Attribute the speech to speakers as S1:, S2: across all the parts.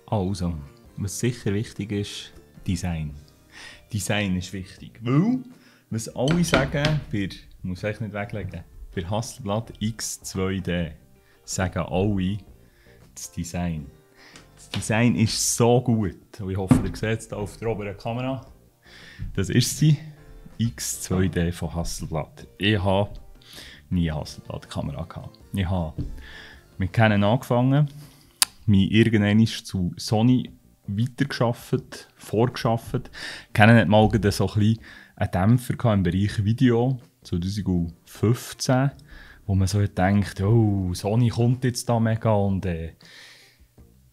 S1: Also, was sicher wichtig ist, Design. Design ist wichtig, weil, was alle sagen, ich muss echt nicht weglegen, bei Hasselblad X2D sagen alle das Design. Das Design ist so gut, und ich hoffe, ihr seht es hier auf der oberen Kamera. Das ist sie, X2D von Hasselblad. Ich habe nie eine Hasselblad-Kamera gehabt. Ich habe mit Canon angefangen, mich irgendwann zu Sony weitergearbeitet, vorgeschafft. Canon hat mal so ein bisschen einen Dämpfer im Bereich Video, 2015, wo man so denkt, oh, Sony kommt jetzt da mega und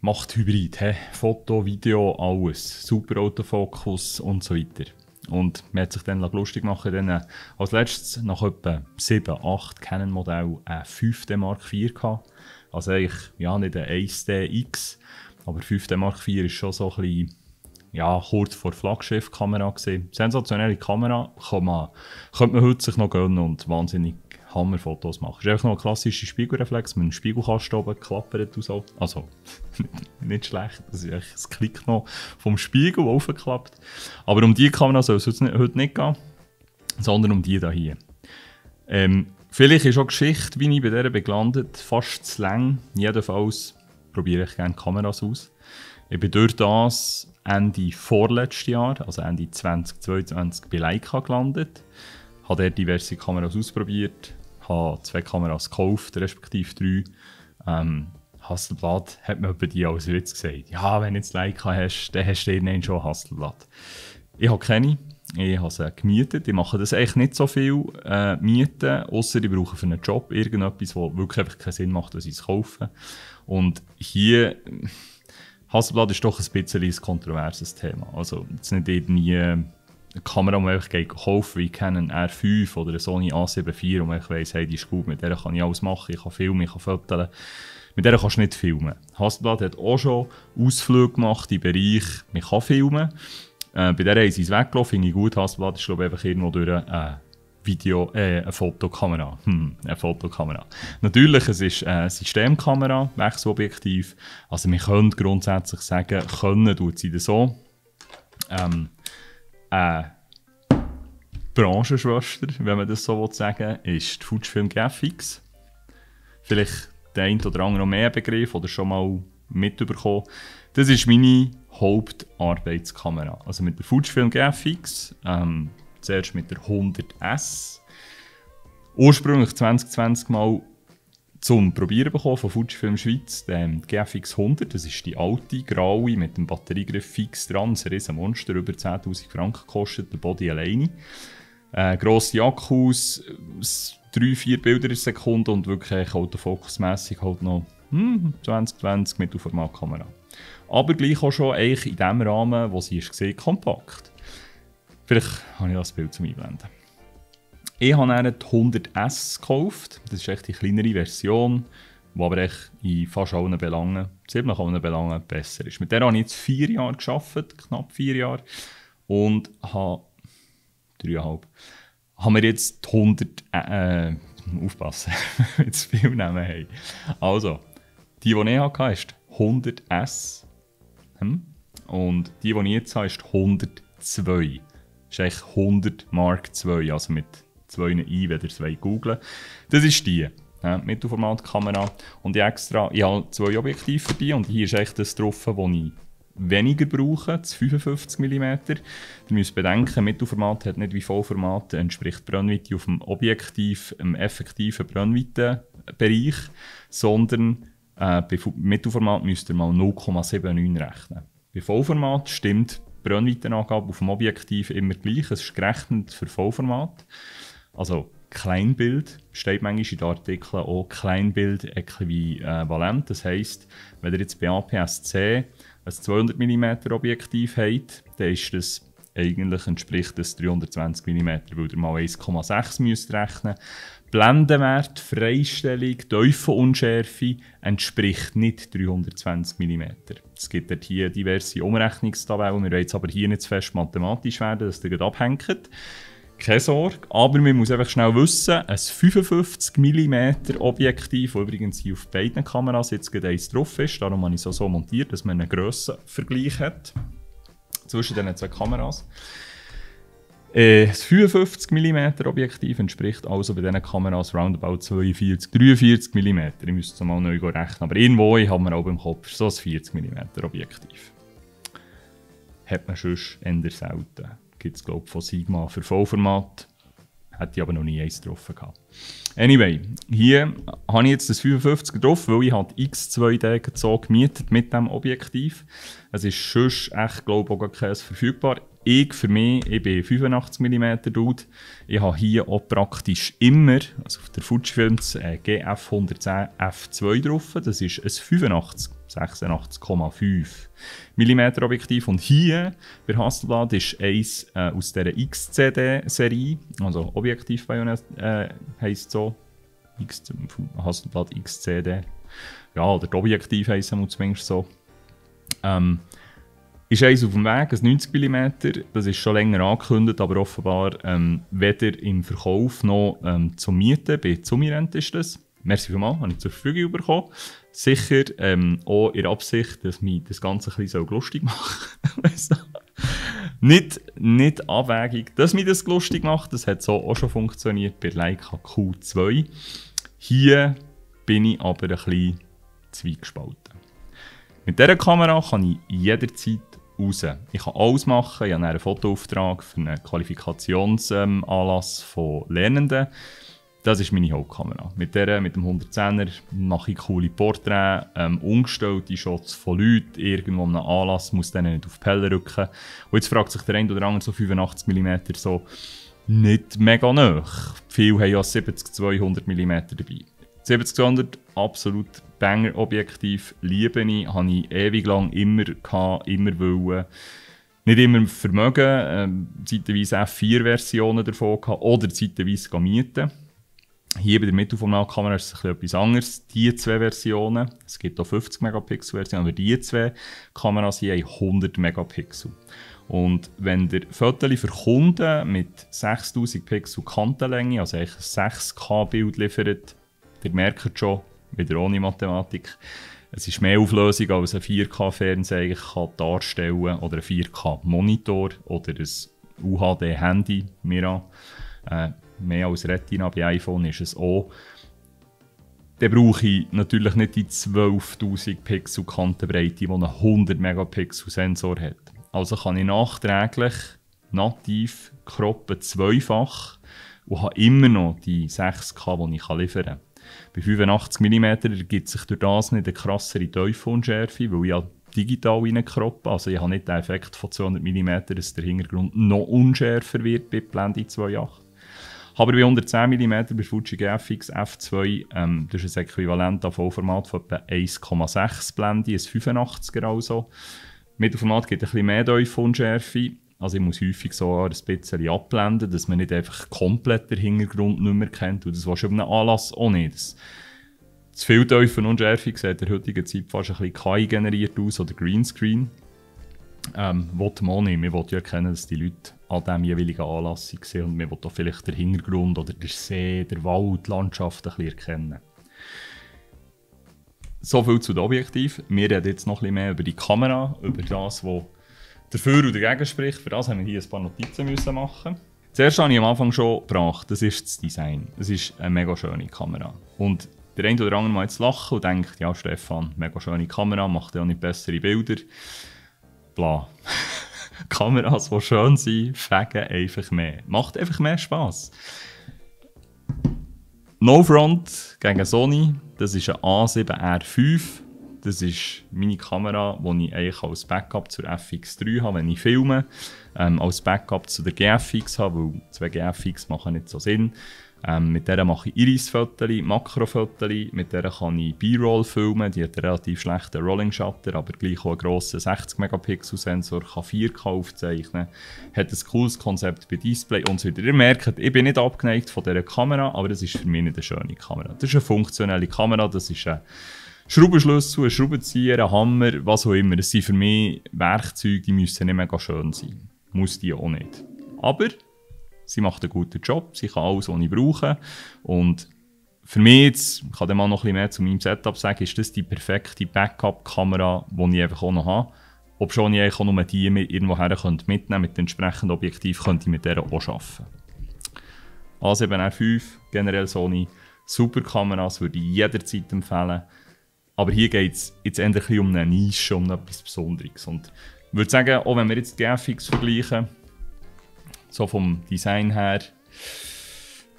S1: macht Hybrid, Foto, Video, alles, super Autofokus und so weiter. Und man hat sich dann lustig machen, dann als letztes nach etwa 7, 8 Canon-Modellen ein 5D Mark IV gehabt. Also eigentlich ja, nicht ein 1DX, aber 5D Mark IV ist schon so ein bisschen, ja, kurz vor Flaggschiff-Kamera gewesen. Sensationelle Kamera, könnte man heute sich noch gönnen und wahnsinnig Hammerfotos machen. Es ist einfach noch ein klassischer Spiegelreflex mit einem Spiegelkasten oben geklappert und so. Also, nicht schlecht, das ist echt, es klickt noch vom Spiegel aufgeklappt. Aber um diese Kamera soll es heute nicht gehen, sondern um die hier. Vielleicht ist auch die Geschichte, wie ich bei dieser beglandet, fast zu lang. Jedenfalls probiere ich gerne Kameras aus. Ich bin durch das Ende vorletztes Jahr, also Ende 2022, bei Leica gelandet. Habe dort diverse Kameras ausprobiert, habe 2 Kameras gekauft, respektive 3. Hasselblad hat mir bei die als Witz gesagt, ja, wenn du jetzt Leica hast, dann hast du irgendwann schon Hasselblad. Ich habe keine, ich habe sie gemietet. Ich mache das eigentlich nicht so viel mieten, ausser ich brauche für einen Job irgendetwas, wo wirklich einfach keinen Sinn macht, dass ich es kaufe. Und hier, Hasselblad ist doch ein bisschen ein kontroverses Thema. Also jetzt nicht irgendwie eine Kamera, die man einfach kaufen wie Canon R5 oder eine Sony A7 IV, wo man weiss, hey, die ist gut, mit der kann ich alles machen, ich kann filmen, ich kann fotografieren. Mit der kannst du nicht filmen. Hasselblad hat auch schon Ausflüge gemacht im Bereich, man kann filmen. Bei der haben sie es weggelassen, finde ich gut. Hasselblad ist, glaube ich, einfach irgendwo durch eine Fotokamera. Eine Fotokamera. Natürlich, es ist eine Systemkamera, Wechselobjektiv. Also man könnte grundsätzlich sagen, können tut sie das so. Branchenschwester, wenn man das so sagen will, ist die Fujifilm GFX. Vielleicht der ein oder andere noch mehr Begriff oder schon mal mitbekommen. Das ist meine Hauptarbeitskamera. Also mit der Fujifilm GFX, zuerst mit der 100S. Ursprünglich 2020 mal zum Probieren bekommen von Fujifilm Schweiz, die GFX 100. Das ist die alte, graue, mit dem Batteriegriff fix dran. Ein riesen Monster, über 10'000 Franken gekostet, der Body alleine. Grosse Akkus, 3-4 Bilder in Sekunde und wirklich autofokusmässig halt noch 2020 Mittelformatkamera. Aber gleich auch schon eigentlich in dem Rahmen, wo sie ist, kompakt. Vielleicht habe ich das Bild zum Einblenden. Ich habe dann die 100S gekauft. Das ist echt die kleinere Version, die aber echt in fast allen Belangen, ziemlich allen Belangen besser ist. Mit der habe ich jetzt 4 Jahre gearbeitet, knapp 4 Jahre. Und habe 3,5. Haben wir jetzt die 100... aufpassen, wenn wir zu viel Namen haben. Also, die ich hatte, ist die 100S. Und die ich jetzt habe, ist die 102. Das ist eigentlich 100 Mark II, also mit 2 I, wenn ihr es googeln wollt. Das ist die Mittelformatkamera. Und ich habe 2 Objektive für die und hier ist echt das drauf, das ich weniger brauche, das 55 mm. Ihr müsst bedenken, Mittelformat hat nicht wie Vollformat, entspricht Brennweite auf dem Objektiv im effektiven Brennweitenbereich, sondern bei Mittelformat müsst ihr mal 0,79 rechnen. Bei Vollformat stimmt die Brennweitenangabe auf dem Objektiv immer gleich, es ist gerechnet für Vollformat. Also Kleinbild steht manchmal in den Artikeln auch Kleinbild äquivalent. Das heisst, wenn ihr jetzt bei APS-C ein 200 mm Objektiv habt, dann ist das eigentlich entspricht das 320 mm, weil ihr mal 1,6 müsst rechnen. Blendenwert, Freistellung, Tiefenunschärfe entspricht nicht 320 mm. Es gibt dort hier diverse Umrechnungstabellen, wir wollen jetzt aber hier nicht zu fest mathematisch werden, dass ihr abhängt. keine Sorge, aber man muss einfach schnell wissen, ein 55 mm Objektiv, das übrigens hier auf beiden Kameras jetzt gerade eins drauf ist, darum habe ich es so montiert, dass man einen Grössenvergleich hat zwischen diesen zwei Kameras. Das 55 mm Objektiv entspricht also bei diesen Kameras roundabout 42, 43 mm. Ich müsste es mal neu rechnen, aber irgendwo haben wir auch im Kopf so ein 40 mm Objektiv. Hat man sonst eher selten. Gibt es, glaube ich, von Sigma für Vollformat. Hätte ich aber noch nie eins getroffen gehabt. Anyway, hier habe ich jetzt das 55er drauf, weil ich die X2D so gemietet mit diesem Objektiv. Es ist sonst echt, glaube ich, auch gar keins verfügbar. Für mich, ich bin 85 mm Dude. Ich habe hier auch praktisch immer, also auf der Fujifilm, GF 110 F2 drauf. Das ist ein 86,5 mm Objektiv. Und hier bei Hasselblad ist eins aus dieser XCD-Serie, also Objektiv-Bajonett heisst so, Hasselblad XCD. Ja, oder das Objektiv heisst es zumindest so. Ist eins auf dem Weg, ein 90 mm, das ist schon länger angekündigt, aber offenbar weder im Verkauf noch zum Mieten. Bei Zumirent ist das. Merci vielmals, habe ich zur Verfügung bekommen. Sicher auch in der Absicht, dass mich das Ganze ein bisschen lustig macht. nicht abwägig, dass mich das lustig macht, das hat so auch schon funktioniert bei Leica Q2. Hier bin ich aber ein bisschen zwiegespalten. Mit dieser Kamera kann ich jederzeit raus. Ich kann alles machen. Ich habe einen Fotoauftrag für einen Qualifikationsanlass von Lernenden. Das ist meine Hauptkamera. Mit dem 110er mache ich coole Porträts, umgestellte Shots von Leuten, irgendwo an einem Anlass, muss denen nicht auf die Pelle rücken. Und jetzt fragt sich der eine oder andere so 85 mm so nicht mega nah. Viele haben ja 70-200 mm dabei. 70-200 absolut Banger-Objektiv, liebe ich, habe ich ewig lang immer gehabt, immer wollen. Nicht immer Vermögen, zeitweise F4-Versionen davon gehabt oder zeitweise mieten. Hier bei der Mittelformatkamera ist es etwas anderes. Die zwei Versionen, es gibt auch 50 Megapixel Versionen, aber die zwei Kameras hier haben 100 Megapixel. Und wenn der Fotos für Kunden mit 6000 Pixel Kantenlänge, also ein 6K-Bild liefert, ihr merkt schon, wieder ohne Mathematik, es ist mehr Auflösung als ein 4K-Fernseher darstellen kann oder ein 4K-Monitor oder ein UHD-Handy. Mehr als Retina bei iPhone ist es auch. Dann brauche ich natürlich nicht die 12.000 Pixel Kantenbreite, die einen 100 Megapixel Sensor hat. Also kann ich nachträglich nativ croppen zweifach und habe immer noch die 6K, die ich liefern kann. Bei 85 mm ergibt sich durch das nicht eine krassere Tiefenunschärfe, weil ich ja digital reinkroppe. Also ich habe nicht den Effekt von 200 mm, dass der Hintergrund noch unschärfer wird bei Blende 2.8. Aber bei 110 mm bei Fuji GFX F2, das ist ein Äquivalent an Vollformat von etwa 1,6 Blende, ein 85er also. Mittelformat gibt ein bisschen mehr Tiefenunschärfe. Also ich muss häufig so ein bisschen abblenden, dass man nicht einfach komplett den Hintergrund nicht mehr kennt. Und das war schon bei einem Anlass auch nicht. Zu viel Tiefenunschärfe sieht in der heutigen Zeit fast ein bisschen KI generiert aus oder Greenscreen. Wollte man auch nicht. Man will ja erkennen, dass die Leute an diesem jeweiligen Anlass waren und man will auch vielleicht den Hintergrund oder den See, der Wald, die Landschaft ein bisschen erkennen. So viel zu dem Objektiv. Wir reden jetzt noch ein bisschen mehr über die Kamera, über das, was dafür und dagegen spricht. Für das haben wir hier ein paar Notizen müssen machen. Zuerst habe ich am Anfang schon gebracht, das ist das Design. Es ist eine mega schöne Kamera. Und der eine oder andere mal jetzt lachen und denkt, ja Stefan, mega schöne Kamera, macht ja auch nicht bessere Bilder. Bla. Kameras, die schön sind, fegen einfach mehr. Macht einfach mehr Spass. No Front gegen Sony, das ist ein A7R5. Das ist meine Kamera, die ich eigentlich als Backup zur FX3 habe, wenn ich filme. Als Backup zu der GFX habe, weil zwei GFX machen nicht so Sinn. Mit der mache ich Iris-Fotos, Makro-Fotos, mit der kann ich B-Roll filmen. Die hat einen relativ schlechten Rolling-Shutter, aber gleich auch einen grossen 60-Megapixel-Sensor, kann 4K aufzeichnen, hat ein cooles Konzept bei Display und so weiter. Ihr merkt, ich bin nicht abgeneigt von dieser Kamera, aber das ist für mich nicht eine schöne Kamera. Das ist eine funktionelle Kamera, das ist ein Schraubenschlüssel, ein Schraubenzieher, ein Hammer, was auch immer. Das sind für mich Werkzeuge, die müssen nicht mega schön sein. Muss die auch nicht. Aber Sie macht einen guten Job, sie kann alles, was ich brauche. Und für mich, jetzt, ich kann dann mal noch ein bisschen mehr zu meinem Setup sagen, ist das die perfekte Backup-Kamera, die ich einfach auch noch habe. Obwohl ich eigentlich auch nur die irgendwo her mitnehmen könnte, mit dem entsprechenden Objektiv könnte ich mit der auch arbeiten. A7R5, generell Sony, super Kameras, würde ich jederzeit empfehlen. Aber hier geht es jetzt eher ein bisschen um eine Nische, um etwas Besonderes. Und ich würde sagen, auch wenn wir jetzt die GFX vergleichen, so vom Design her,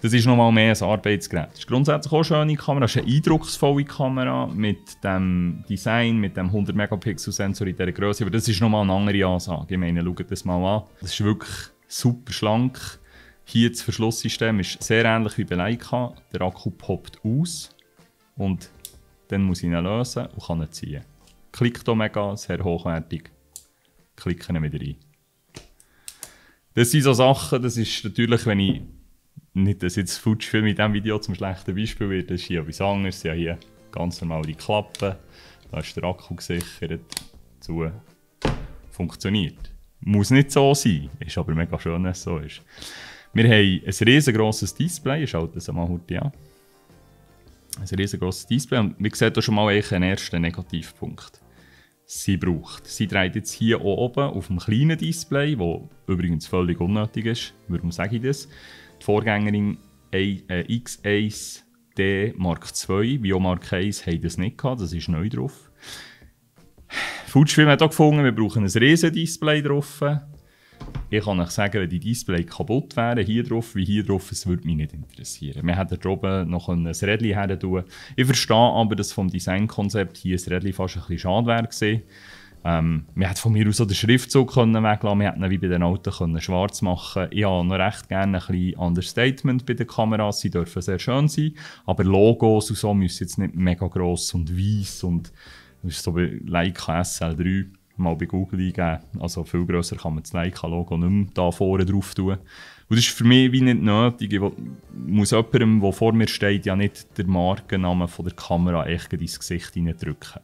S1: das ist nochmal mehr ein Arbeitsgerät. Das ist grundsätzlich auch eine schöne Kamera, das ist eine eindrucksvolle Kamera mit dem Design, mit dem 100 Megapixel Sensor in dieser Größe. Aber das ist nochmal eine andere Ansage. Ich meine, schaut das mal an. Das ist wirklich super schlank. Hier das Verschlusssystem ist sehr ähnlich wie bei Leica. Der Akku poppt aus und dann muss ich ihn lösen und kann ihn ziehen. Klickt hier mega, sehr hochwertig. Klicken ihn wieder ein. Das sind so Sachen, das ist natürlich, wenn ich nicht, dass jetzt Fujifilm in diesem Video zum schlechten Beispiel wird, das ist hier etwas anderes. Ja, hier ganz normal die Klappe, da ist der Akku gesichert, zu funktioniert. Muss nicht so sein, ist aber mega schön, wenn es so ist. Wir haben ein riesengroßes Display, ich schalte das mal heute an. Ein riesengroßes Display und wir sehen hier schon mal einen ersten Negativpunkt. Sie braucht. Sie dreht jetzt hier auch oben auf dem kleinen Display, das übrigens völlig unnötig ist. Warum sage ich das? Die Vorgängerin X1D Mark II, wie auch Mark I, haben das nicht gehabt, das ist neu drauf. Fujifilm hat auch gefunden, wir brauchen ein riesen Display drauf. Ich kann euch sagen, wenn die Display kaputt wären, hier drauf wie hier drauf, es würde mich nicht interessieren. Wir hätten da oben noch ein Rädchen her tun. Ich verstehe aber, dass vom Designkonzept hier ein Rädchen fast ein bisschen schade wäre. Man hätte von mir aus so den Schriftzug weglassen können, wir hätten ihn wie bei den Autos schwarz machen können. Ich habe noch recht gerne ein bisschen Understatement bei den Kameras, sie dürfen sehr schön sein, aber Logos und so müssen jetzt nicht mega gross und weiss und das ist so bei Leica SL3. Mal bei Google eingeben. Also viel grösser kann man das Leica-Logo nicht mehr da vorne drauf tun. Und das ist für mich wie nicht nötig. Ich muss jemandem, der vor mir steht, ja nicht den Markennamen von der Kamera echt ins Gesicht hineindrücken.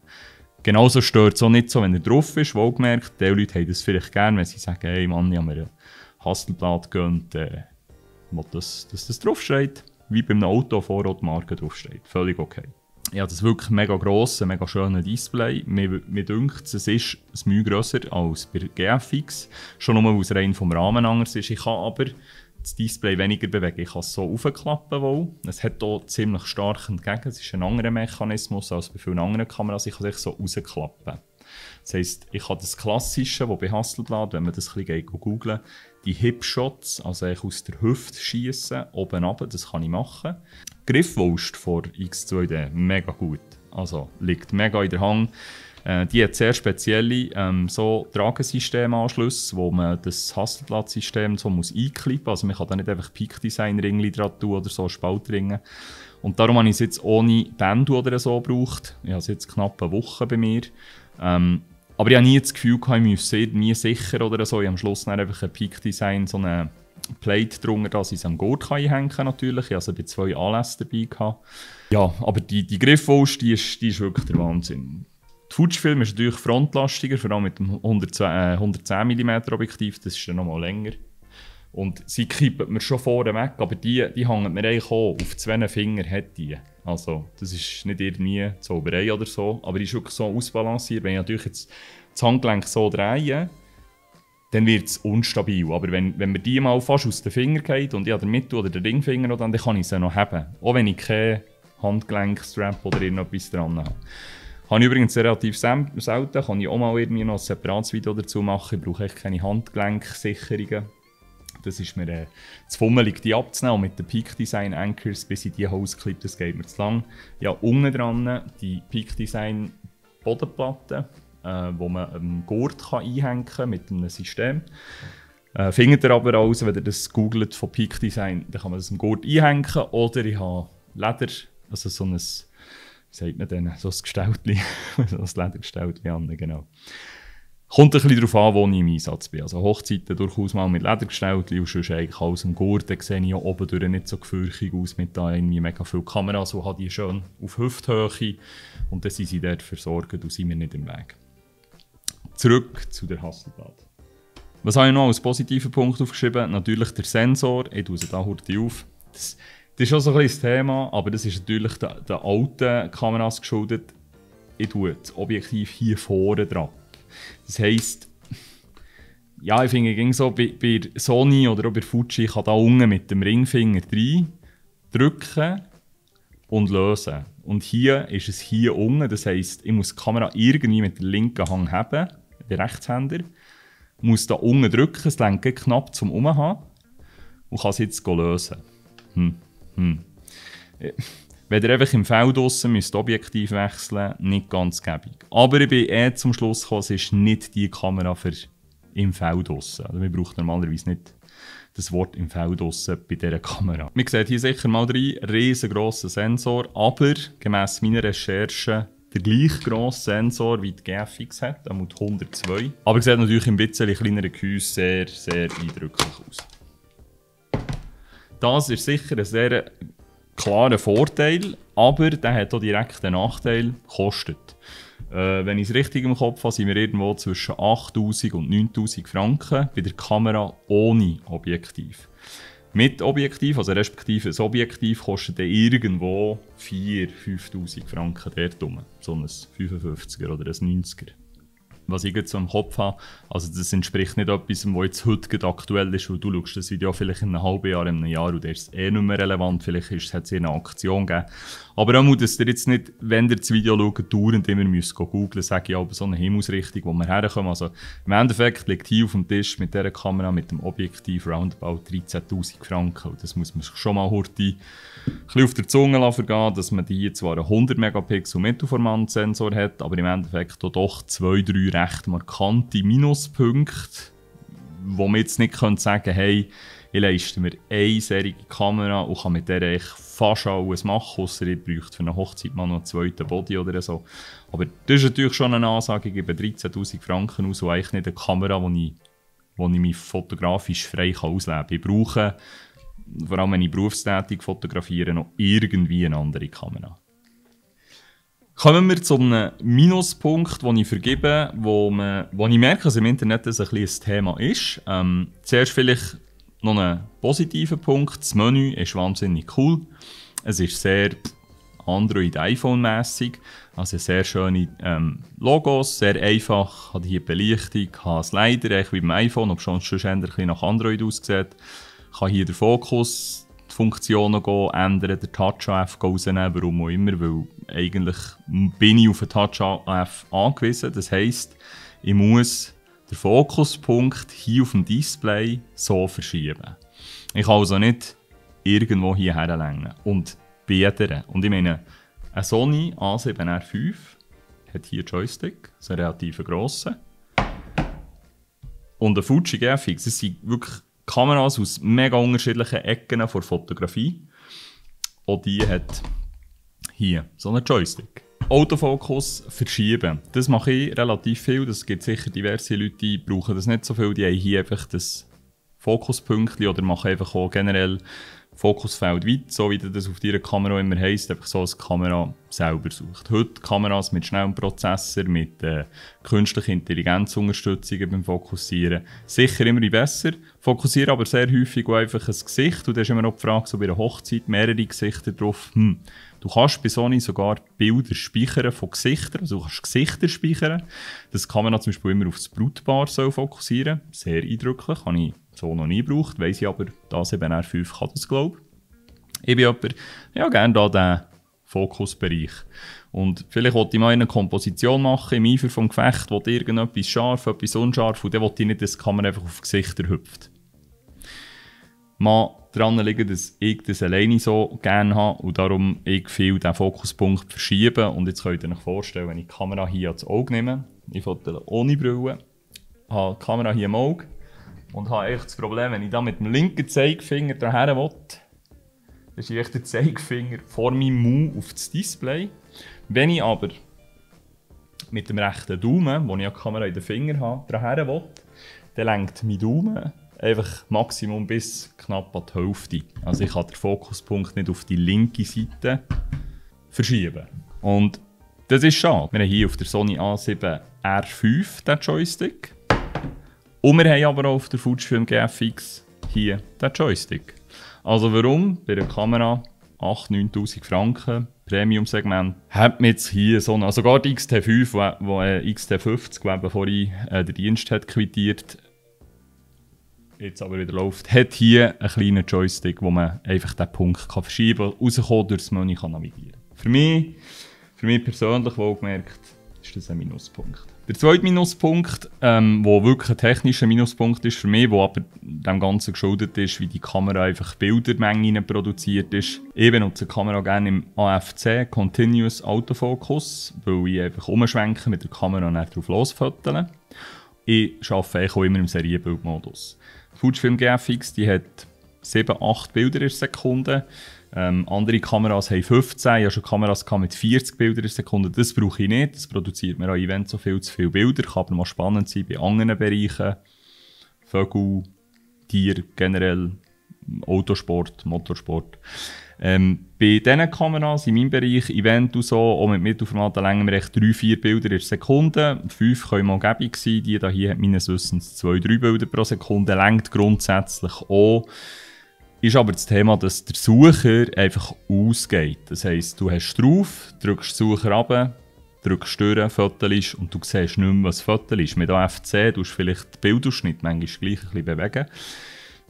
S1: Genauso stört es auch nicht so, wenn er drauf ist. Wohlgemerkt, die Leute haben das vielleicht gerne, wenn sie sagen, hey Mann, ich habe mir ein Hasselblad gegönnt, dass das draufsteht. Wie bei einem Auto vorne die Marke draufsteht. Völlig okay. Ja, das ist wirklich mega gross, ein mega schönes Display. Mir dünkt es ist ein Mühe grösser als bei GFX. Schon nur, weil es rein vom Rahmen anders ist. Ich kann aber das Display weniger bewegen. Ich kann es so aufklappen. Wohl. Es hat hier ziemlich stark entgegen. Es ist ein anderer Mechanismus als bei vielen anderen Kameras. Ich kann es so rausklappen. Das heisst, ich habe das Klassische, das bei Hasselblad, wenn man das ein bisschen googelt, die Hip-Shots, also aus der Hüfte schiessen, oben runter, das kann ich machen. Griffwulst von X2D, mega gut. Also liegt mega in der Hand. Die hat sehr spezielle so Tragesystemanschlüsse, wo man das Hasselblad-System so einklippen muss. Also man kann da nicht einfach Peak-Design-Ringli dran tun oder so Spaltringe. Und darum habe ich es jetzt ohne Band oder so gebraucht. Ich habe es jetzt knapp eine Woche bei mir. Aber ich habe nie das Gefühl gehabt, ich müsse nie sicher oder so. Ich habe am Schluss dann einfach ein Peak-Design, so eine Plate drunter, dass ich es am Gurt einhängen kann natürlich. Ich hatte bei 2 Anlässen dabei gehabt. Ja, aber die Griffwulst, die ist wirklich der Wahnsinn. Die Fujifilm ist natürlich frontlastiger, vor allem mit dem 110 mm Objektiv, das ist dann noch mal länger. Und sie kippt mir schon vorne weg, aber die hängt mir eigentlich auch auf 2 Fingern. Hat die. Also, das ist nicht irgendwie Zauberei oder so, aber die ist wirklich so ausbalanciert. Wenn ich natürlich jetzt das Handgelenk so drehe, dann wird es unstabil. Aber wenn mir die mal fast aus den Fingern geht und ich habe den Mittel- oder den Ringfinger, dann kann ich sie noch haben. Auch wenn ich keinen Handgelenkstrap oder irgendetwas dran habe. Habe ich übrigens relativ selten, kann ich auch mal irgendwie noch ein separates Video dazu machen. Ich brauche echt keine Handgelenksicherungen. Das ist mir zu fummelig, die abzunehmen. Und mit den Peak Design Anchors, bis ich die ausklippe, das geht mir zu lang. Ja, unten dran die Peak Design Bodenplatte, wo man einen Gurt einhängen kann mit einem System. Findet ihr aber raus, wenn ihr das googelt von Peak Design, dann kann man das im Gurt einhängen. Oder ich habe Leder, also so ein, wie sagt man denn, so ein Gestaltchen, so ein Ledergestaltchen an, genau. Kommt ein bisschen darauf an, wo ich im Einsatz bin. Also Hochzeiten durchaus mal mit Ledergestaltchen und sonst eigentlich alles im Gurt. Dann sehe ich ja oben durch nicht so gefürchtig aus mit da irgendwie mega viele Kameras, so habe die schön auf Hüfthöhe und dann sind sie dort versorgt und sind mir nicht im Weg. Zurück zu der Hasselblad. Was habe ich noch als positiven Punkt aufgeschrieben? Natürlich der Sensor. Ich tue sie da heute auf. Das ist auch so ein bisschen das Thema, aber das ist natürlich den alten Kameras geschuldet. Ich tue das Objektiv hier vorne dran. Das heisst, ja, ich finde so, bei Sony oder auch bei Fuji kann da unten mit dem Ringfinger rein drücken und lösen. Und hier ist es hier unten, das heisst, ich muss die Kamera irgendwie mit der linken Hand haben, der Rechtshänder, muss da unten drücken, das lenkt knapp zum Umhaben und kann es jetzt lösen. Wenn ihr einfach im Feld draussen müsst Objektiv wechseln, nicht ganz gäbig. Aber ich bin zum Schluss gekommen, es ist nicht die Kamera für im Feld draussen. Also man braucht normalerweise nicht das Wort im Feld draussen bei dieser Kamera. Man sieht hier sicher mal rein, riesengroßer Sensor, aber gemäss meiner Recherche der gleich grosse Sensor wie die GFX hat, der mit 102. Aber sieht natürlich ein bisschen kleineren Gehäuse sehr, sehr eindrücklich aus. Das ist sicher ein sehr klarer Vorteil, aber der hat auch direkt einen Nachteil, kostet. Wenn ich es richtig im Kopf habe, sind wir irgendwo zwischen 8'000 und 9'000 Franken bei der Kamera ohne Objektiv. Mit Objektiv, also respektive das Objektiv, kostet dann irgendwo 4'000, 5'000 Franken dort rum. So ein 55er oder ein 90er. Was ich jetzt so im Kopf habe, also das entspricht nicht etwas, was jetzt heute aktuell ist, weil du schaust das Video vielleicht in einem halben Jahr, in einem Jahr und der ist nicht mehr relevant, vielleicht hat es eine Aktion gegeben. Aber auch, dass ihr jetzt nicht, wenn ihr das Video schaut, dauernd immer müsst googeln, sage ich aber so eine Himmelsrichtung, wo wir herkommen. Also im Endeffekt liegt hier auf dem Tisch mit dieser Kamera, mit dem Objektiv roundabout 13'000 Franken. Und das muss man schon mal heute ein bisschen auf der Zunge vergehen, dass man hier zwar einen 100 Megapixel Mittelformat-Sensor hat, aber im Endeffekt auch doch 2-3 recht markante Minuspunkte, wo man jetzt nicht sagen könnte, hey, ich leiste mir eine solche Kamera und kann mit der echt fast alles machen, ausser ich bräuchte für eine Hochzeit mal noch einen zweiten Body oder so. Aber das ist natürlich schon eine Ansage, ich gebe 13'000 Franken aus und eigentlich nicht eine Kamera, wo ich mich fotografisch frei ausleben kann. Ich brauche, vor allem wenn ich berufstätig fotografiere, noch irgendwie eine andere Kamera. Kommen wir zu einem Minuspunkt, den ich vergebe, wo ich merke, dass im Internet das ein Thema ist. Zuerst vielleicht noch ein positiver Punkt. Das Menü ist wahnsinnig cool. Es ist sehr Android-iPhone-mässig. Also sehr schöne Logos, sehr einfach. Hat hier Belichtung, hat Slider, echt wie beim iPhone, ob schon sonst ein bisschen nach Android aussieht. Kann hier den Fokus, die Funktionen ändern, den Touch-AF rausnehmen, warum auch immer, weil eigentlich bin ich auf den Touch-AF angewiesen. Das heisst, ich muss den Fokuspunkt hier auf dem Display so verschieben. Ich kann also nicht irgendwo hierher lenken. Und bei jeder. Und ich meine, ein Sony A7R5 hat hier Joystick, so einen relativ grossen. Und ein Fuji GFX, das sind wirklich Kameras aus mega unterschiedlichen Ecken der Fotografie. Und die hat hier so einen Joystick. Autofokus verschieben. Das mache ich relativ viel. Das gibt sicher diverse Leute, die brauchen das nicht so viel. Die haben hier einfach das Fokuspünktchen oder machen einfach auch generell Fokusfeld weit, so wie das auf deiner Kamera immer heisst, einfach so als die Kamera selber sucht. Heute Kameras mit schnellem Prozessor, mit künstlicher Intelligenzunterstützung beim Fokussieren. Sicher immer besser, fokussieren aber sehr häufig auch einfach ein Gesicht. Und da ist immer noch die Frage, so bei einer Hochzeit mehrere Gesichter drauf. Du kannst bei Sony sogar Bilder speichern von Gesichtern, also du kannst Gesichter speichern. Das kann man zum Beispiel immer auf das Brautpaar fokussieren. Sehr eindrücklich, habe ich so noch nie gebraucht, weiss ich aber, das A7R5 kann das, glaube ich. Ich bin jemand, ja, gerne da diesen Fokusbereich. Und vielleicht wollte ich mal eine Komposition machen, im Eifer vom Gefecht, wo irgendetwas scharf, etwas unscharf, und dann wollte ich nicht, dass die Kamera einfach auf Gesichter hüpft. Mal daran liegen, dass ich das alleine so gerne habe und darum ich viel den Fokuspunkt verschieben. Und jetzt könnt ihr euch vorstellen, wenn ich die Kamera hier ans Auge nehme, ich fotografiere ohne Brille, habe die Kamera hier im Auge und habe echt das Problem, wenn ich da mit dem linken Zeigefinger daher will, dann ist echt der Zeigefinger vor meinem Mund auf das Display. Wenn ich aber mit dem rechten Daumen, wo ich die Kamera in den Finger habe, daher will, dann lenkt mein Daumen einfach Maximum bis knapp an die Hälfte. Also ich kann den Fokuspunkt nicht auf die linke Seite verschieben. Und das ist schade. Wir haben hier auf der Sony A7R5 den Joystick. Und wir haben aber auch auf der Fujifilm GFX hier den Joystick. Also warum? Bei einer Kamera 8'000, 9'000 Franken, Premium-Segment, hat man jetzt hier so eine, sogar die XT5, wo XT50, die eben vorhin den Dienst hat quittiert, jetzt aber wieder läuft, hat hier einen kleinen Joystick, wo man einfach diesen Punkt kann verschieben kann, rauskommen, durch das Menü kann navigieren. Für mich persönlich wohlgemerkt, ist das ein Minuspunkt. Der zweite Minuspunkt, der wirklich ein technischer Minuspunkt ist für mich, der aber dem Ganzen geschuldet ist, wie die Kamera einfach Bildermengen produziert ist. Ich benutze die Kamera gerne im AFC, Continuous Autofocus, weil ich einfach umschwenke mit der Kamera und dann drauf losfoteln. Ich arbeite auch immer im Serienbildmodus. Die Fujifilm GFX die hat 7-8 Bilder in der Sekunde. Andere Kameras haben 15, ich hatte schon Kameras mit 40 Bildern in Sekunde. Das brauche ich nicht, das produziert mir an Events so viel zu viele Bilder. Kann aber mal spannend sein bei anderen Bereichen. Vögel, Tiere, generell Autosport, Motorsport. Bei diesen Kameras in meinem Bereich, Event und so, auch mit Mittelformaten länger wir echt 3-4 Bilder in Sekunde. 5 können mal gäbig sein, die hier hat meines Wissens 2-3 Bilder pro Sekunde, lenkt grundsätzlich auch. Ist aber das Thema, dass der Sucher einfach ausgeht. Das heisst, du hast drauf, drückst den Sucher runter, drückst Stören, fotelst und du siehst nicht mehr, was Fotel ist. Mit AFC tust du vielleicht den Bildausschnitt manchmal gleich ein bisschen bewegen.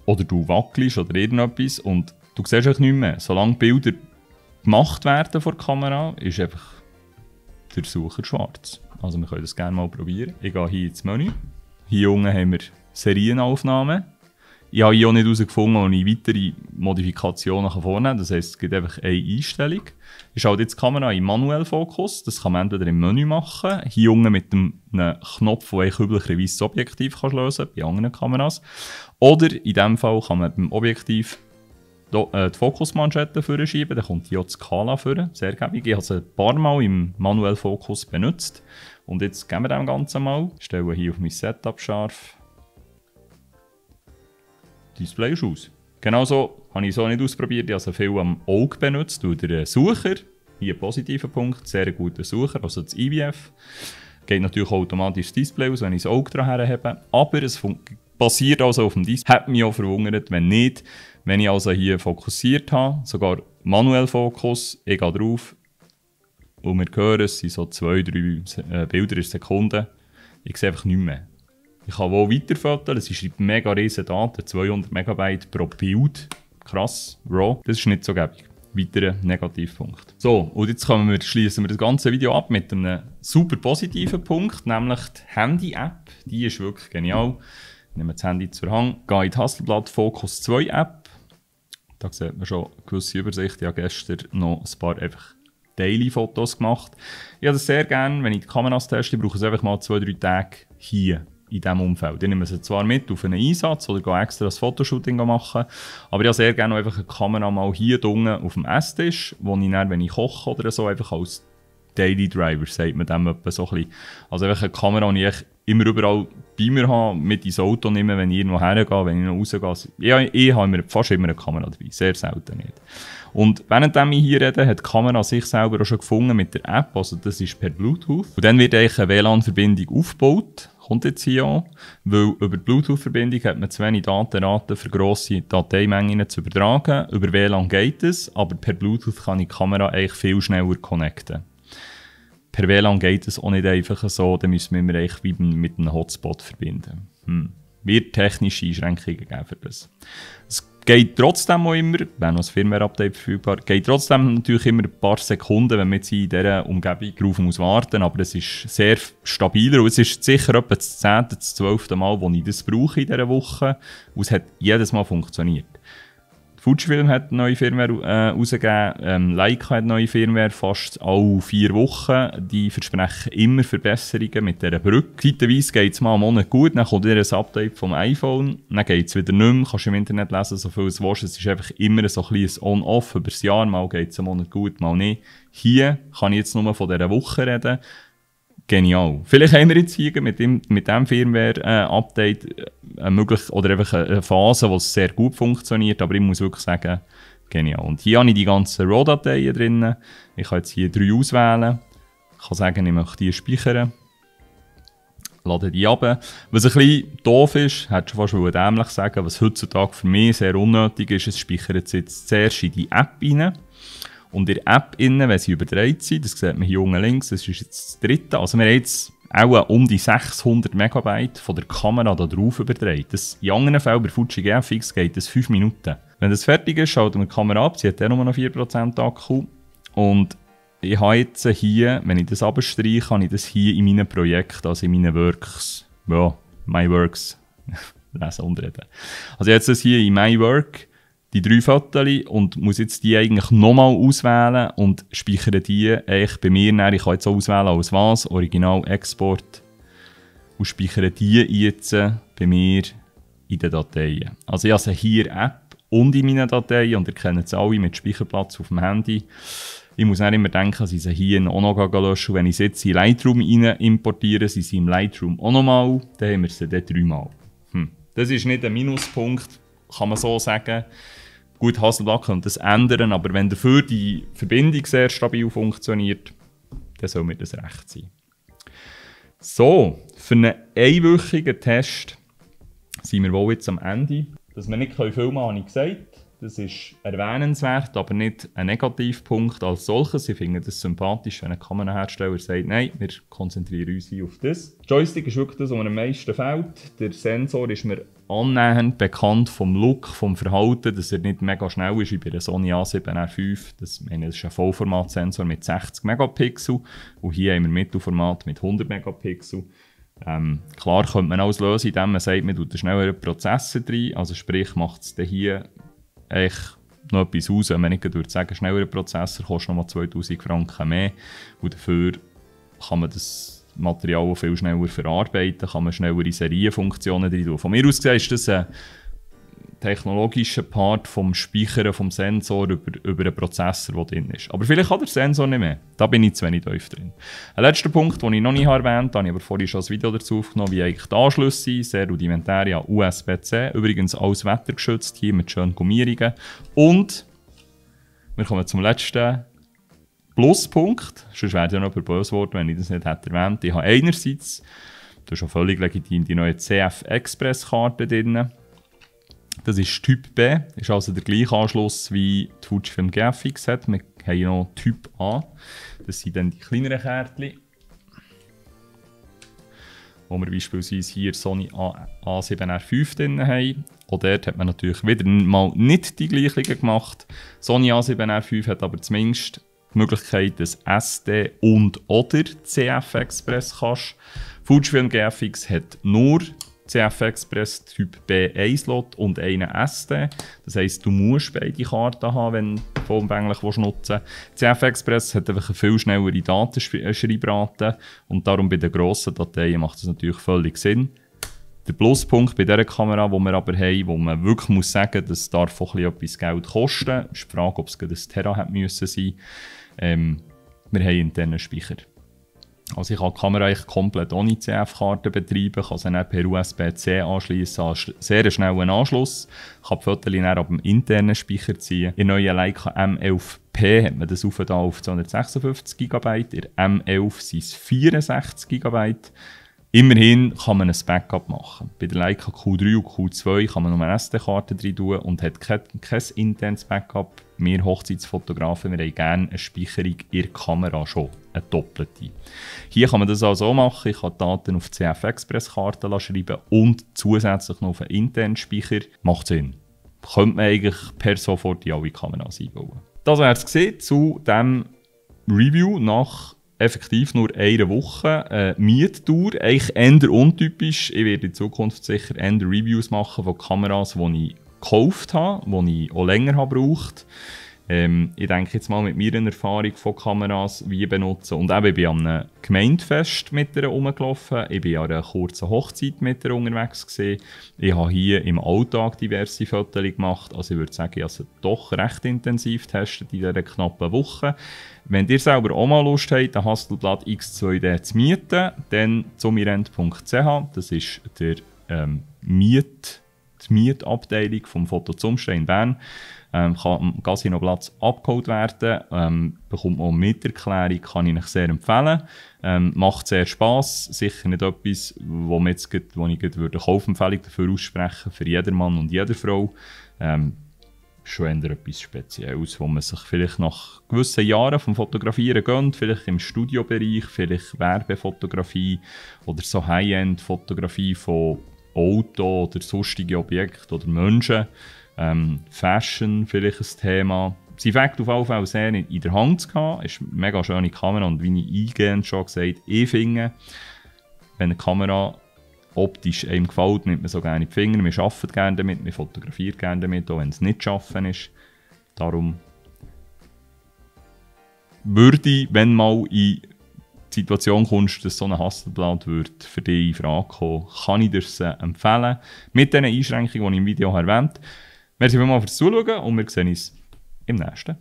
S1: Oder du wackelst oder irgendetwas und du siehst auch nicht mehr. Solange Bilder gemacht werden vor der Kamera, ist einfach der Sucher schwarz. Also wir können das gerne mal probieren. Ich gehe hier ins Menü. Hier unten haben wir Serienaufnahmen. Ich habe hier auch nicht herausgefunden, wo ich weitere Modifikationen vornehmen kann. Das heisst, es gibt einfach eine Einstellung. Ich schalte jetzt die Kamera in Manuell Fokus. Das kann man entweder im Menü machen. Hier unten mit einem Knopf, wo ich üblich ein weißes Objektiv lösen kann, bei anderen Kameras. Oder in diesem Fall kann man beim Objektiv die Fokusmanschette vorschieben. Dann kommt hier auch die Skala vor. Sehr gäbig. Ich habe es ein paar Mal im Manuell Fokus benutzt. Und jetzt geben wir dem Ganzen mal. Ich stelle hier auf mein Setup scharf. Display ist aus. Genauso habe ich es auch nicht ausprobiert. Ich habe es viel am Auge benutzt. Und der Sucher, hier ein positiver Punkt, sehr guter Sucher, also das IBF. Geht natürlich automatisch das Display aus, wenn ich das Auge daran habe. Aber es basiert also auf dem Display. Hat mich auch verwundert, wenn nicht. Wenn ich also hier fokussiert habe, sogar manuell Fokus, ich gehe drauf und wir hören, es sind so 2-3 Bilder in Sekunde. Ich sehe einfach nichts mehr. Ich kann wohl weiterfotografieren, es ist mega riesen Daten, 200 MB pro Bild. Krass, RAW. Das ist nicht so gäbig. Weiterer Negativpunkt. So, und jetzt schließen wir das ganze Video ab mit einem super positiven Punkt, nämlich die Handy-App. Die ist wirklich genial. Ich nehme das Handy zur Hand, gehe in die Hasselblad Focus 2 App. Da sieht man schon eine gewisse Übersicht. Ich habe gestern noch ein paar einfach Daily-Fotos gemacht. Ich habe das sehr gerne, wenn ich die Kameras teste, brauche ich es einfach mal 2-3 Tage hier. In diesem Umfeld. Ich nehme sie zwar mit auf einen Einsatz oder gehe extra das Fotoshooting machen, aber ich habe sehr gerne einfach eine Kamera mal hier unten auf dem Esstisch, wo ich dann, wenn ich koche oder so, einfach als Daily Driver, sagt man dem etwa so ein bisschen. Also einfach eine Kamera, die ich immer überall bei mir habe, mit ins Auto nehme, wenn ich irgendwo hergehe, wenn ich noch rausgehe. Ich habe fast immer eine Kamera dabei, sehr selten nicht. Und während ich hier rede, hat die Kamera sich selber auch schon gefunden mit der App, also das ist per Bluetooth. Und dann wird eigentlich eine WLAN-Verbindung aufgebaut. Kommt jetzt hier an, weil über die Bluetooth-Verbindung hat man zu wenig Datenraten für grosse Dateimengen zu übertragen. Über WLAN geht es, aber per Bluetooth kann ich die Kamera eigentlich viel schneller connecten. Per WLAN geht es auch nicht einfach so, dann müssen wir eigentlich wie mit einem Hotspot verbinden. Wird technische Einschränkungen geben für das. Es geht trotzdem auch immer, wenn noch ein Firmware-Update verfügbar, geht trotzdem natürlich immer ein paar Sekunden, wenn man jetzt in dieser Umgebung drauf muss warten, aber es ist sehr stabiler und es ist sicher etwa das 10., das 12. Mal, wo ich das brauche in dieser Woche und es hat jedes Mal funktioniert. Fujifilm hat neue Firmware rausgegeben, Leica hat neue Firmware fast alle 4 Wochen. Die versprechen immer Verbesserungen mit dieser Brücke. Zeitweise geht es mal einen Monat gut, dann kommt wieder ein Update vom iPhone, dann geht es wieder nicht mehr, kannst du im Internet lesen, so viel es willst. Es ist einfach immer so ein bisschen On-Off über das Jahr, mal geht es einen Monat gut, mal nicht. Hier kann ich jetzt nur von dieser Woche reden. Genial. Vielleicht haben wir jetzt hier mit dem Firmware-Update oder einfach eine Phase, wo es sehr gut funktioniert, aber ich muss wirklich sagen, genial. Und hier habe ich die ganzen RAW-Dateien drin. Ich kann jetzt hier 3 auswählen. Ich kann sagen, ich möchte die speichern. lade die ab. Was ein bisschen doof ist, hätte schon fast dämlich sagen, was heutzutage für mich sehr unnötig ist, es speichert es jetzt zuerst in die App rein. Und in der App innen, wenn sie übertragen sind, das sieht man hier unten links, das ist jetzt das dritte, also wir haben jetzt auch um die 600 Megabyte von der Kamera da drauf übertragen. In anderen Fällen bei Fuji GFX geht das 5 Minuten. Wenn das fertig ist, schalten wir die Kamera ab, sie hat nur noch 4% Akku. Und ich habe jetzt hier, wenn ich das abstreiche, habe ich das hier in meinen Projekten, also in meinen Works, ja, My Works, lesen und reden. Also jetzt das hier in My Work, die 3 Fotos und muss jetzt die eigentlich nochmal auswählen und speichere die eigentlich bei mir näher. Ich kann jetzt auch auswählen als was, Original, Export und speichere die jetzt bei mir in den Dateien. Also ich habe sie hier App und in meinen Dateien und ihr kennt sie alle mit Speicherplatz auf dem Handy. Ich muss nicht immer denken, dass ich sie hier auch noch löschen. Wenn ich sie jetzt in Lightroom rein importiere, sind sie im Lightroom auch nochmal, dann haben wir sie dann 3-mal. Das ist nicht ein Minuspunkt, kann man so sagen. Gut, Hasselblad könnte das ändern, aber wenn dafür die Verbindung sehr stabil funktioniert, dann soll mir das recht sein. So, für einen einwöchigen Test sind wir wohl jetzt am Ende. Dass wir nicht filmen können, habe ich gesagt. Das ist erwähnenswert, aber nicht ein Negativpunkt als solches. Ich finde das sympathisch, wenn ein Kamerahersteller sagt, nein, wir konzentrieren uns auf das. Der Joystick ist wirklich das, was mir am meisten fehlt. Der Sensor ist mir annähernd bekannt vom Look, vom Verhalten, dass er nicht mega schnell ist wie bei der Sony A7R5. Das ist ein Vollformatsensor mit 60 Megapixel und hier haben wir Mittelformat mit 100 Megapixel. Klar könnte man alles lösen, indem man sagt, man tut einen schnelleren Prozessor rein, also sprich macht es hier eigentlich noch etwas aus, wenn man nicht sagen würde, schneller Prozessor kostet nochmal 2000 Franken mehr und dafür kann man das Material viel schneller verarbeiten, kann man schnellere Serienfunktionen drin tun. Von mir aus gesehen ist das ein technologischer Part vom Speichern vom Sensor über den Prozessor, der drin ist. Aber vielleicht hat der Sensor nicht mehr. Da bin ich zu wenig tief drin. Ein letzter Punkt, den ich noch nicht erwähnt habe, ich aber vorhin schon ein Video dazu aufgenommen, wie eigentlich die Anschlüsse sind, sehr rudimentär, ja, USB-C, übrigens alles wettergeschützt, hier mit schönen Gummierungen. Und wir kommen zum letzten Pluspunkt, sonst wäre ja noch böse worden, wenn ich das nicht hätte erwähnt. Ich habe einerseits, das ist schon völlig legitim, die neue CF-Express-Karte drin. Das ist Typ B, ist also der gleiche Anschluss wie die Fujifilm GFX hat. Wir haben noch Typ A, das sind dann die kleineren Kärtchen. Wo wir beispielsweise hier Sony A7R5 drin haben. Auch dort hat man natürlich wieder mal nicht die gleichen gemacht. Sony A7R5 hat aber zumindest die Möglichkeit, dass SD und oder CF Express kannst. Fujifilm GFX hat nur CF Express Typ B1-Slot und einen SD. Das heisst, du musst beide Karten haben, wenn du vollumfänglich nutzen willst. CF Express hat einfach eine viel schnellere Datenschreibrate und darum bei den grossen Dateien macht das natürlich völlig Sinn. Der Pluspunkt bei dieser Kamera, die wir aber haben, wo man wirklich muss sagen, das darf auch etwas Geld kosten, ist die Frage, ob es gerade ein Tera hätte müssen sein. Wir haben internen Speicher. Also ich kann die Kamera eigentlich komplett ohne CF-Karte betreiben, kann sie dann per USB-C anschließen, an sehr schnellen Anschluss. Ich kann die Fotos dann ab dem internen Speicher ziehen. In der neuen Leica M11P hat man das auf 256 GB, in der M11 sind es 64 GB. Immerhin kann man ein Backup machen. Bei der Leica Q3 und Q2 kann man nur eine SD-Karte drin tun und hat kein internes Backup. Wir Hochzeitsfotografen, wir haben gerne eine Speicherung in der Kamera schon, eine doppelte. Hier kann man das also auch machen. Ich kann Daten auf CF Express-Karten schreiben und zusätzlich noch auf einen internen Speicher. Macht Sinn. Könnte man eigentlich per sofort in alle Kameras einbauen. Das wäre es gesehen zu diesem Review nach effektiv nur eine Woche Miettour. Eigentlich eher untypisch. Ich werde in Zukunft sicher eher Reviews machen von Kameras, die ich gekauft habe, die ich auch länger habe gebraucht. Ich denke jetzt mal mit meiner Erfahrung von Kameras, wie benutzen. Und eben, ich bin an einem Gemeindefest mit ihr rumgelaufen. Ich bin an einer kurzen Hochzeit mit ihr unterwegs gewesen. Ich habe hier im Alltag diverse Fotos gemacht. Also ich würde sagen, ich habe sie doch recht intensiv getestet in dieser knappen Woche. Wenn ihr selber auch mal Lust habt, ein Hasselblad X2D zu mieten, dann zumirent.ch. Das ist der die Mietabteilung vom Foto Zumstein in Bern. Kann am Casinoplatz abgeholt werden, bekommt man mit Erklärung, kann ich euch sehr empfehlen. Macht sehr Spass, sicher nicht etwas, wo ich eine Kaufempfehlung dafür aussprechen für jedermann und jede Frau. Schon eher etwas Spezielles, wo man sich vielleicht nach gewissen Jahren vom Fotografieren gönnt, vielleicht im Studiobereich, vielleicht Werbefotografie oder so High-End-Fotografie von Auto oder sonstigen Objekten oder Menschen. Fashion vielleicht ein Thema. Sie fängt auf jeden Fall sehr in der Hand zu haben. Es ist eine mega schöne Kamera und wie ich eingehend schon gesagt habe, ich finde, wenn eine Kamera optisch einem gefällt, nimmt man so gerne in die Finger. Wir arbeiten gerne damit, wir fotografieren gerne damit, auch wenn es nicht schaffen ist. Darum würde ich, wenn mal in die Situation kommst, dass so ein Hasselblad für dich in Frage kommen, kann ich dir es empfehlen. Mit den Einschränkungen, die ich im Video erwähnt habe. Merci vielmals fürs Zuschauen und wir sehen uns im nächsten.